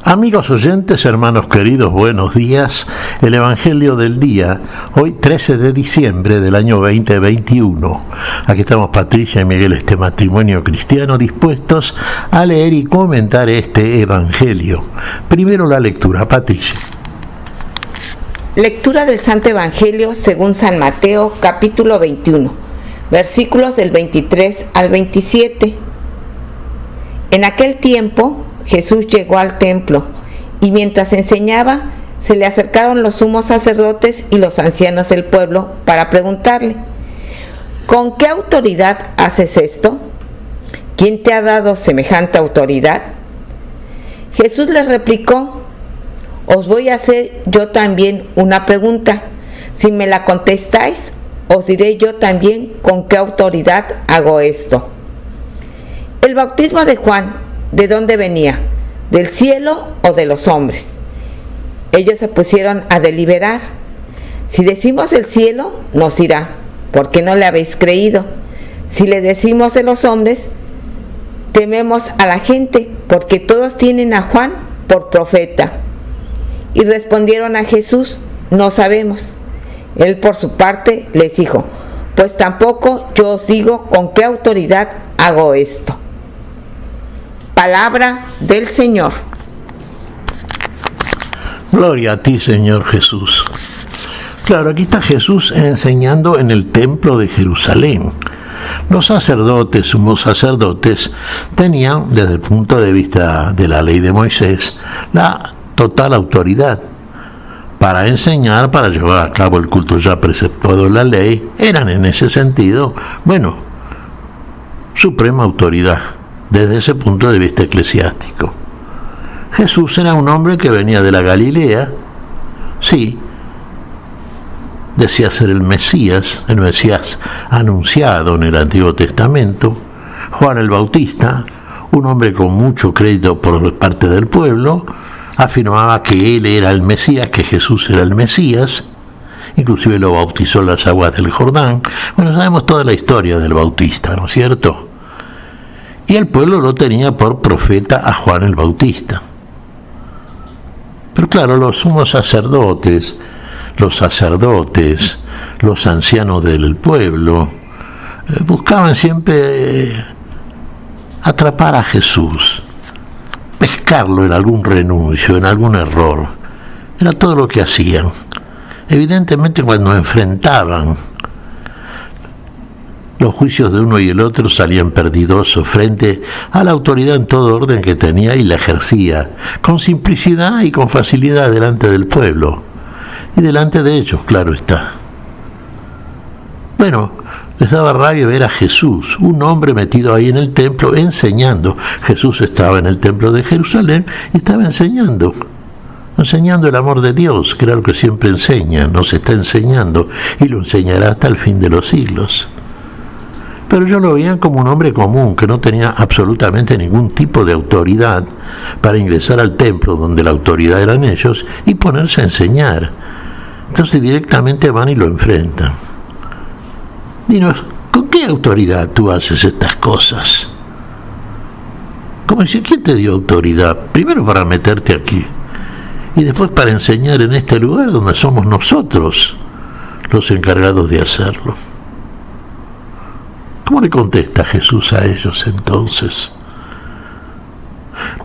Amigos oyentes, hermanos queridos, buenos días. El Evangelio del día, hoy 13 de diciembre del año 2021. Aquí estamos Patricia y Miguel, este matrimonio cristiano, dispuestos a leer y comentar este Evangelio. Primero la lectura, Patricia. Lectura del Santo Evangelio según San Mateo, capítulo 21, versículos del 23 al 27. En aquel tiempo Jesús llegó al templo, y mientras enseñaba, se le acercaron los sumos sacerdotes y los ancianos del pueblo para preguntarle: ¿con qué autoridad haces esto? ¿Quién te ha dado semejante autoridad? Jesús les replicó: os voy a hacer yo también una pregunta. Si me la contestáis, os diré yo también con qué autoridad hago esto. El bautismo de Juan, ¿de dónde venía? ¿Del cielo o de los hombres? Ellos se pusieron a deliberar. Si decimos del cielo, nos dirá: ¿por qué no le habéis creído? Si le decimos de los hombres, tememos a la gente, porque todos tienen a Juan por profeta. Y respondieron a Jesús: no sabemos. Él por su parte les dijo: pues tampoco yo os digo con qué autoridad hago esto. Palabra del Señor. Gloria a ti, Señor Jesús. Claro, aquí está Jesús enseñando en el templo de Jerusalén. Los sacerdotes, sumos sacerdotes, tenían, desde el punto de vista de la ley de Moisés, la total autoridad para enseñar, para llevar a cabo el culto ya preceptuado en la ley. Eran en ese sentido, suprema autoridad desde ese punto de vista eclesiástico. Jesús era un hombre que venía de la Galilea, sí, decía ser el Mesías anunciado en el Antiguo Testamento. Juan el Bautista, un hombre con mucho crédito por parte del pueblo, afirmaba que él era el Mesías, que Jesús era el Mesías, inclusive lo bautizó en las aguas del Jordán. Sabemos toda la historia del Bautista, ¿no es cierto? Y el pueblo lo tenía por profeta a Juan el Bautista. Pero claro, los sumos sacerdotes, los ancianos del pueblo, buscaban siempre atrapar a Jesús, pescarlo en algún renuncio, en algún error. Era todo lo que hacían. Evidentemente, cuando enfrentaban los juicios de uno y el otro, salían perdidosos frente a la autoridad en todo orden que tenía y la ejercía con simplicidad y con facilidad delante del pueblo y delante de ellos, claro está. Les daba rabia ver a Jesús, un hombre metido ahí en el templo enseñando. Jesús estaba en el templo de Jerusalén y estaba enseñando el amor de Dios, que era lo que siempre enseña, nos está enseñando y lo enseñará hasta el fin de los siglos. Pero ellos lo veían como un hombre común, que no tenía absolutamente ningún tipo de autoridad para ingresar al templo, donde la autoridad eran ellos, y ponerse a enseñar. Entonces directamente van y lo enfrentan. Dinos, ¿con qué autoridad tú haces estas cosas? Como decir, ¿quién te dio autoridad? Primero para meterte aquí, y después para enseñar en este lugar donde somos nosotros los encargados de hacerlo. ¿Cómo le contesta Jesús a ellos entonces?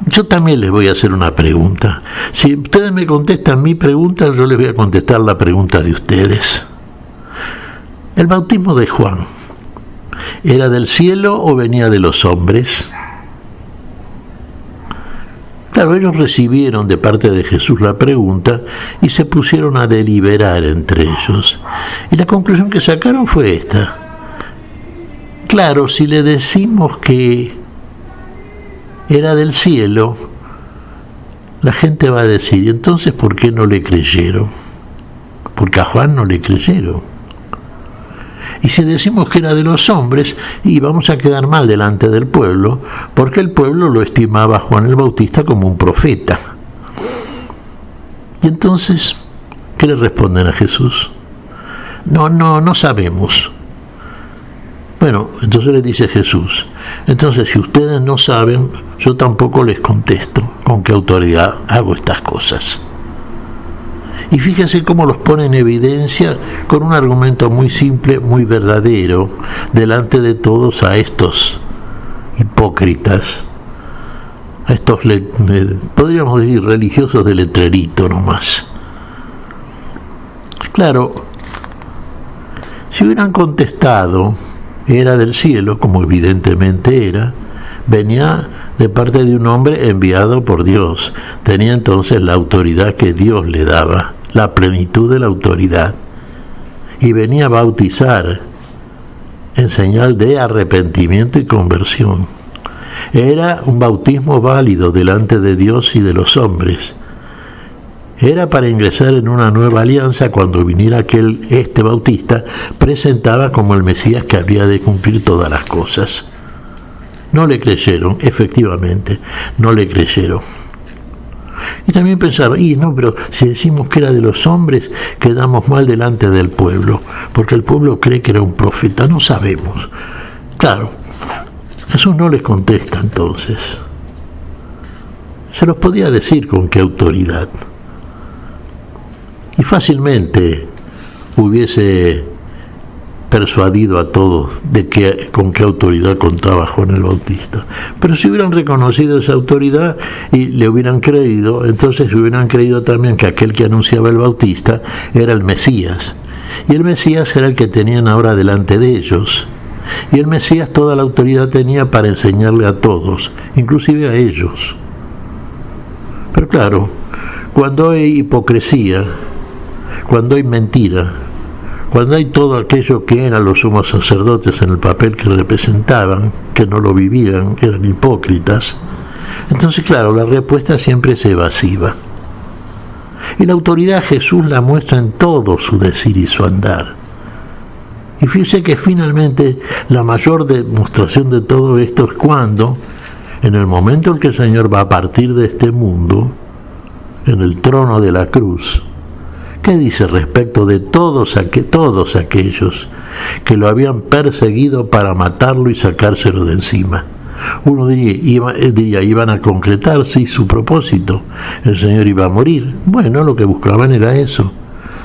Yo también les voy a hacer una pregunta. Si ustedes me contestan mi pregunta, yo les voy a contestar la pregunta de ustedes. ¿El bautismo de Juan era del cielo o venía de los hombres? Claro, ellos recibieron de parte de Jesús la pregunta y se pusieron a deliberar entre ellos. Y la conclusión que sacaron fue esta. Claro, si le decimos que era del cielo, la gente va a decir: ¿y entonces por qué no le creyeron? Porque a Juan no le creyeron. Y si decimos que era de los hombres, y vamos a quedar mal delante del pueblo, porque el pueblo lo estimaba a Juan el Bautista como un profeta. Y entonces, ¿qué le responden a Jesús? No sabemos. Entonces le dice Jesús: entonces si ustedes no saben, yo tampoco les contesto. con qué autoridad hago estas cosas. Y fíjense cómo los pone en evidencia con un argumento muy simple, muy verdadero, delante de todos a estos hipócritas, a estos, podríamos decir, religiosos de letrerito nomás. Claro, si hubieran contestado, era del cielo, como evidentemente era, venía de parte de un hombre enviado por Dios, tenía entonces la autoridad que Dios le daba, la plenitud de la autoridad, y venía a bautizar en señal de arrepentimiento y conversión. Era un bautismo válido delante de Dios y de los hombres. Era para ingresar en una nueva alianza cuando viniera este bautista, presentaba como el Mesías que había de cumplir todas las cosas. No le creyeron, efectivamente, no le creyeron. Y también pensaron, pero si decimos que era de los hombres, quedamos mal delante del pueblo, porque el pueblo cree que era un profeta, no sabemos. Claro, Jesús no les contesta entonces. Se los podía decir con qué autoridad. Y fácilmente hubiese persuadido a todos de con qué autoridad contaba Juan el Bautista. Pero si hubieran reconocido esa autoridad y le hubieran creído, entonces hubieran creído también que aquel que anunciaba el Bautista era el Mesías. Y el Mesías era el que tenían ahora delante de ellos. Y el Mesías toda la autoridad tenía para enseñarle a todos, inclusive a ellos. Pero claro, cuando hay hipocresía, cuando hay mentira, cuando hay todo aquello que eran los sumos sacerdotes en el papel que representaban, que no lo vivían, eran hipócritas, entonces claro, la respuesta siempre es evasiva. Y la autoridad Jesús la muestra en todo su decir y su andar. Y fíjense que finalmente la mayor demostración de todo esto es cuando, en el momento en que el Señor va a partir de este mundo, en el trono de la cruz, ¿qué dice respecto de todos aquellos que lo habían perseguido para matarlo y sacárselo de encima? Uno diría, iban a concretar, sí, su propósito. El Señor iba a morir. Bueno, lo que buscaban era eso,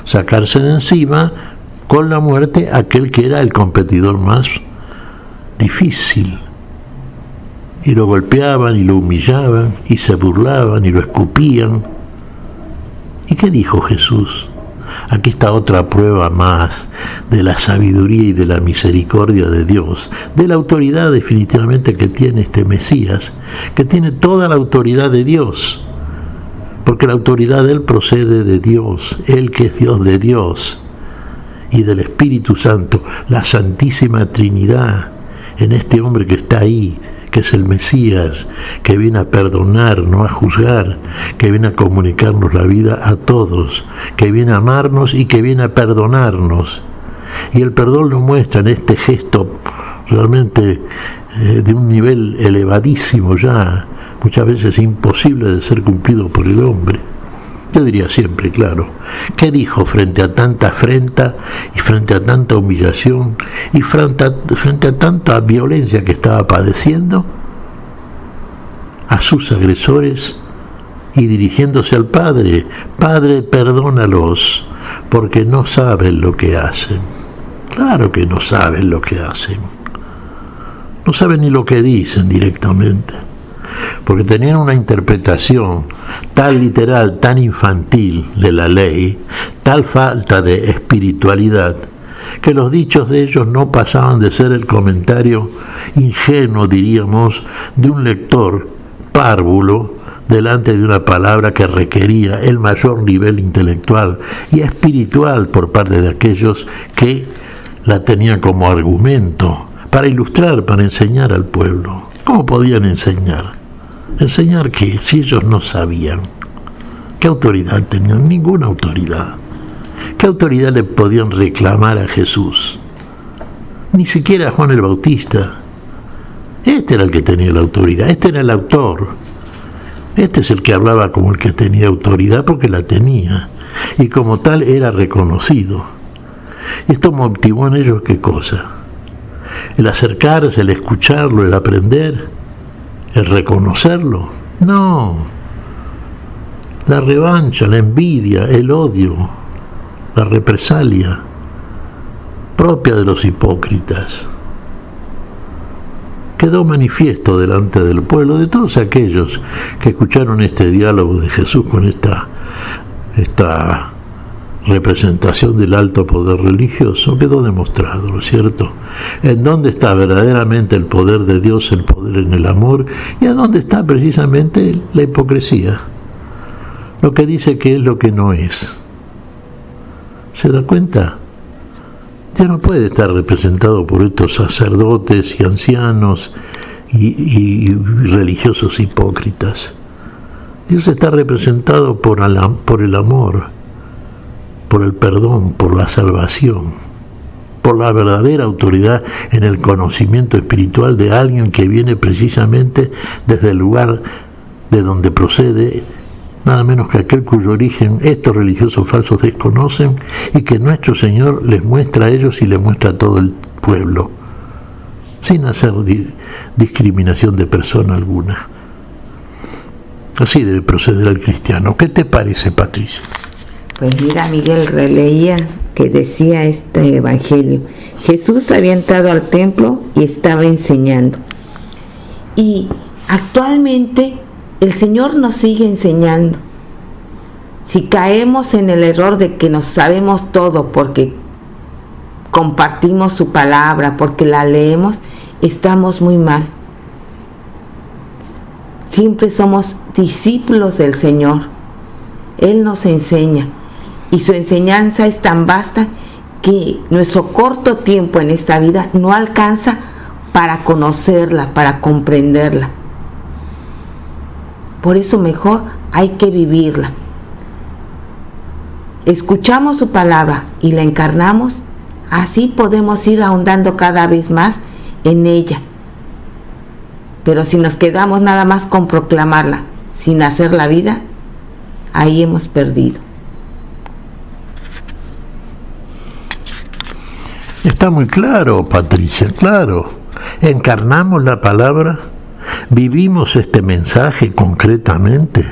sacarse de encima con la muerte aquel que era el competidor más difícil. Y lo golpeaban y lo humillaban y se burlaban y lo escupían. ¿Y qué dijo Jesús? Aquí está otra prueba más de la sabiduría y de la misericordia de Dios, de la autoridad definitivamente que tiene este Mesías, que tiene toda la autoridad de Dios, porque la autoridad de Él procede de Dios, Él que es Dios de Dios y del Espíritu Santo, la Santísima Trinidad en este hombre que está ahí, que es el Mesías, que viene a perdonar, no a juzgar, que viene a comunicarnos la vida a todos, que viene a amarnos y que viene a perdonarnos. Y el perdón lo muestra en este gesto realmente de un nivel elevadísimo ya, muchas veces imposible de ser cumplido por el hombre. Yo diría siempre, claro, ¿qué dijo frente a tanta afrenta y frente a tanta humillación y frente a tanta violencia que estaba padeciendo a sus agresores y dirigiéndose al Padre? Padre, perdónalos, porque no saben lo que hacen. Claro que no saben lo que hacen. No saben ni lo que dicen directamente, porque tenían una interpretación tan literal, tan infantil de la ley, tal falta de espiritualidad, que los dichos de ellos no pasaban de ser el comentario ingenuo, diríamos, de un lector párvulo delante de una palabra que requería el mayor nivel intelectual y espiritual por parte de aquellos que la tenían como argumento para ilustrar, para enseñar al pueblo. ¿Cómo podían enseñar? ¿Enseñar qué? Si ellos no sabían. ¿Qué autoridad tenían? Ninguna autoridad. ¿Qué autoridad le podían reclamar a Jesús? Ni siquiera a Juan el Bautista. Este era el que tenía la autoridad, este era el autor. Este es el que hablaba como el que tenía autoridad porque la tenía. Y como tal era reconocido. Esto motivó en ellos ¿qué cosa? El acercarse, el escucharlo, el aprender, el reconocerlo. No, la revancha, la envidia, el odio, la represalia propia de los hipócritas. Quedó manifiesto delante del pueblo, de todos aquellos que escucharon este diálogo de Jesús con esta representación del alto poder religioso, quedó demostrado, ¿no es cierto?, en dónde está verdaderamente el poder de Dios, el poder en el amor, y a dónde está precisamente la hipocresía, lo que dice que es lo que no es. ¿Se da cuenta? Ya no puede estar representado por estos sacerdotes y ancianos y religiosos hipócritas. Dios está representado por el amor, por el perdón, por la salvación, por la verdadera autoridad en el conocimiento espiritual de alguien que viene precisamente desde el lugar de donde procede, nada menos que aquel cuyo origen estos religiosos falsos desconocen y que nuestro Señor les muestra a ellos y les muestra a todo el pueblo, sin hacer discriminación de persona alguna. Así debe proceder el cristiano. ¿Qué te parece, Patricia? Pues mira, Miguel, releía que decía este evangelio: Jesús había entrado al templo y estaba enseñando. Y actualmente el Señor nos sigue enseñando. Si caemos en el error de que nos sabemos todo porque compartimos su palabra, porque la leemos, estamos muy mal. Siempre somos discípulos del Señor. Él nos enseña y su enseñanza es tan vasta que nuestro corto tiempo en esta vida no alcanza para conocerla, para comprenderla. Por eso mejor hay que vivirla. Escuchamos su palabra y la encarnamos, así podemos ir ahondando cada vez más en ella. Pero si nos quedamos nada más con proclamarla, sin hacer la vida, ahí hemos perdido. Está muy claro, Patricia, claro. Encarnamos la palabra, vivimos este mensaje concretamente.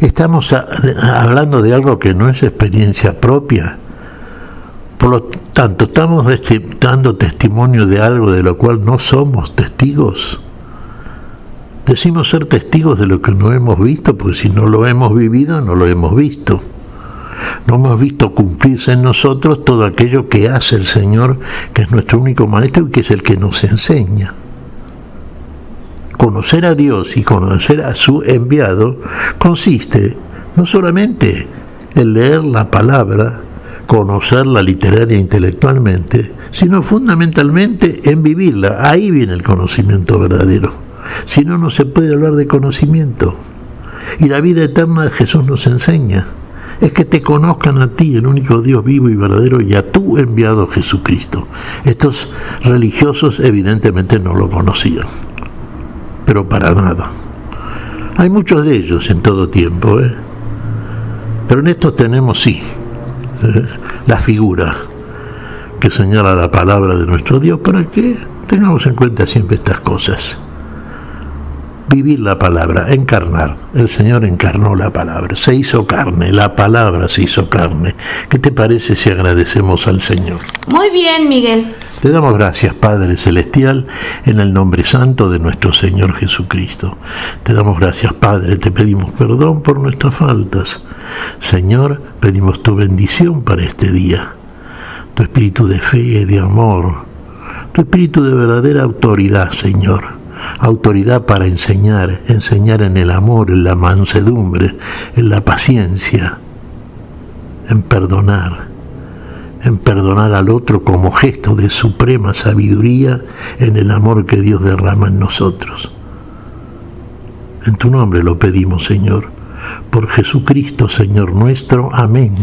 Estamos hablando de algo que no es experiencia propia. Por lo tanto, estamos dando testimonio de algo de lo cual no somos testigos. Decimos ser testigos de lo que no hemos visto, porque si no lo hemos vivido, no lo hemos visto. No hemos visto cumplirse en nosotros todo aquello que hace el Señor, que es nuestro único Maestro y que es el que nos enseña. Conocer a Dios y conocer a su enviado consiste no solamente en leer la palabra, conocerla literaria e intelectualmente, sino fundamentalmente en vivirla. Ahí viene el conocimiento verdadero. Si no, no se puede hablar de conocimiento. Y la vida eterna Jesús nos enseña. Es que te conozcan a ti, el único Dios vivo y verdadero, y a tu enviado Jesucristo. Estos religiosos evidentemente no lo conocían, pero para nada. Hay muchos de ellos en todo tiempo, pero en estos tenemos la figura que señala la palabra de nuestro Dios, para que tengamos en cuenta siempre estas cosas. Vivir la palabra, encarnar. El Señor encarnó la palabra, se hizo carne, la palabra se hizo carne. ¿Qué te parece si agradecemos al Señor? Muy bien, Miguel. Te damos gracias, Padre Celestial, en el nombre santo de nuestro Señor Jesucristo. Te damos gracias, Padre, te pedimos perdón por nuestras faltas. Señor, pedimos tu bendición para este día, tu espíritu de fe y de amor, tu espíritu de verdadera autoridad, Señor. Autoridad para enseñar en el amor, en la mansedumbre, en la paciencia, en perdonar al otro como gesto de suprema sabiduría en el amor que Dios derrama en nosotros. En tu nombre lo pedimos, Señor, por Jesucristo, Señor nuestro. Amén.